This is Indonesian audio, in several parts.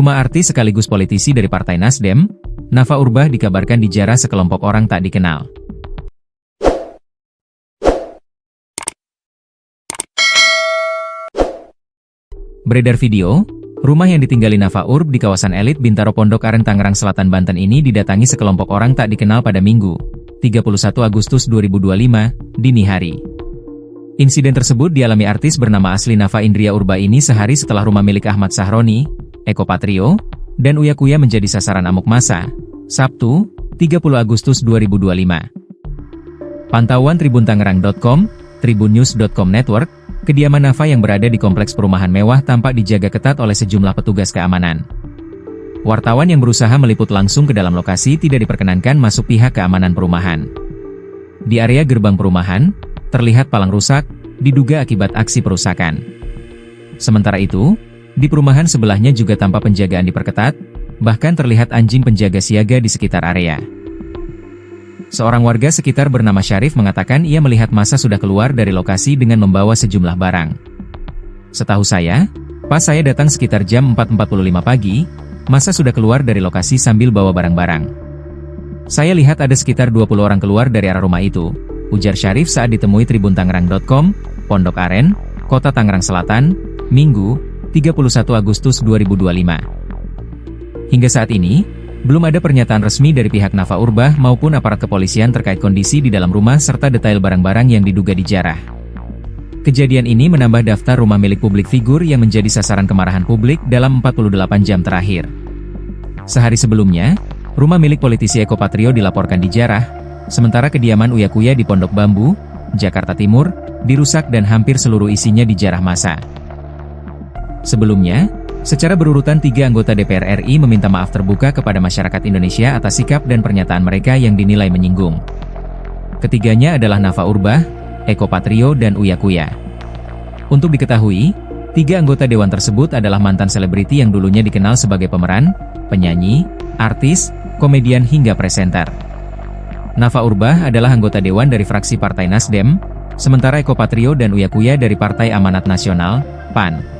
Rumah artis sekaligus politisi dari Partai Nasdem, Nafa Urbach dikabarkan dijarah sekelompok orang tak dikenal. Beredar video, rumah yang ditinggali Nafa Urbach di kawasan elit Bintaro Pondok Aren Tangerang Selatan Banten ini didatangi sekelompok orang tak dikenal pada Minggu, 31 Agustus 2025, dini hari. Insiden tersebut dialami artis bernama asli Nafa Indria Urbach ini sehari setelah rumah milik Ahmad Sahroni, Eko Patrio, dan Uya Kuya menjadi sasaran amuk massa, Sabtu, 30 Agustus 2025. Pantauan tribuntangerang.com, tribunnews.com Network, kediaman Nafa yang berada di kompleks perumahan mewah tampak dijaga ketat oleh sejumlah petugas keamanan. Wartawan yang berusaha meliput langsung ke dalam lokasi tidak diperkenankan masuk pihak keamanan perumahan. Di area gerbang perumahan, terlihat palang rusak, diduga akibat aksi perusakan. Sementara itu, di perumahan sebelahnya juga tampak penjagaan diperketat, bahkan terlihat anjing penjaga siaga di sekitar area. Seorang warga sekitar bernama Syarif mengatakan ia melihat massa sudah keluar dari lokasi dengan membawa sejumlah barang. Setahu saya, pas saya datang sekitar jam 4.45 pagi, massa sudah keluar dari lokasi sambil bawa barang-barang. Saya lihat ada sekitar 20 orang keluar dari arah rumah itu, ujar Syarif saat ditemui tribuntangerang.com, Pondok Aren, Kota Tangerang Selatan, Minggu, 31 Agustus 2025. Hingga saat ini, belum ada pernyataan resmi dari pihak Nafa Urbach maupun aparat kepolisian terkait kondisi di dalam rumah serta detail barang-barang yang diduga dijarah. Kejadian ini menambah daftar rumah milik publik figur yang menjadi sasaran kemarahan publik dalam 48 jam terakhir. Sehari sebelumnya, rumah milik politisi Eko Patrio dilaporkan dijarah, sementara kediaman Uya Kuya di Pondok Bambu, Jakarta Timur, dirusak dan hampir seluruh isinya dijarah massa. Sebelumnya, secara berurutan 3 anggota DPR RI meminta maaf terbuka kepada masyarakat Indonesia atas sikap dan pernyataan mereka yang dinilai menyinggung. Ketiganya adalah Nafa Urbach, Eko Patrio dan Uya Kuya. Untuk diketahui, 3 anggota dewan tersebut adalah mantan selebriti yang dulunya dikenal sebagai pemeran, penyanyi, artis, komedian hingga presenter. Nafa Urbach adalah anggota dewan dari fraksi Partai Nasdem, sementara Eko Patrio dan Uya Kuya dari Partai Amanat Nasional, PAN.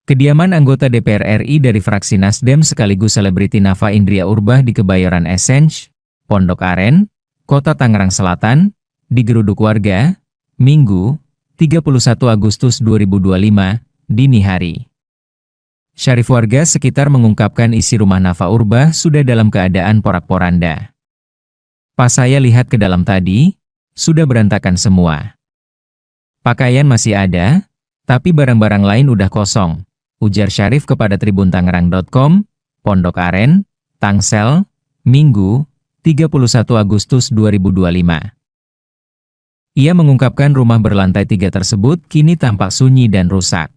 Kediaman anggota DPR RI dari fraksi Nasdem sekaligus selebriti Nafa Indria Urbach di Kebayoran Essence, Pondok Aren, Kota Tangerang Selatan, digeruduk warga, Minggu, 31 Agustus 2025, dini hari. Syarif warga sekitar mengungkapkan isi rumah Nafa Urbach sudah dalam keadaan porak-poranda. Pas saya lihat ke dalam tadi, sudah berantakan semua. Pakaian masih ada, tapi barang-barang lain udah kosong, ujar Syarif kepada tribuntangerang.com, Pondok Aren, Tangsel, Minggu, 31 Agustus 2025. Ia mengungkapkan rumah berlantai 3 tersebut kini tampak sunyi dan rusak.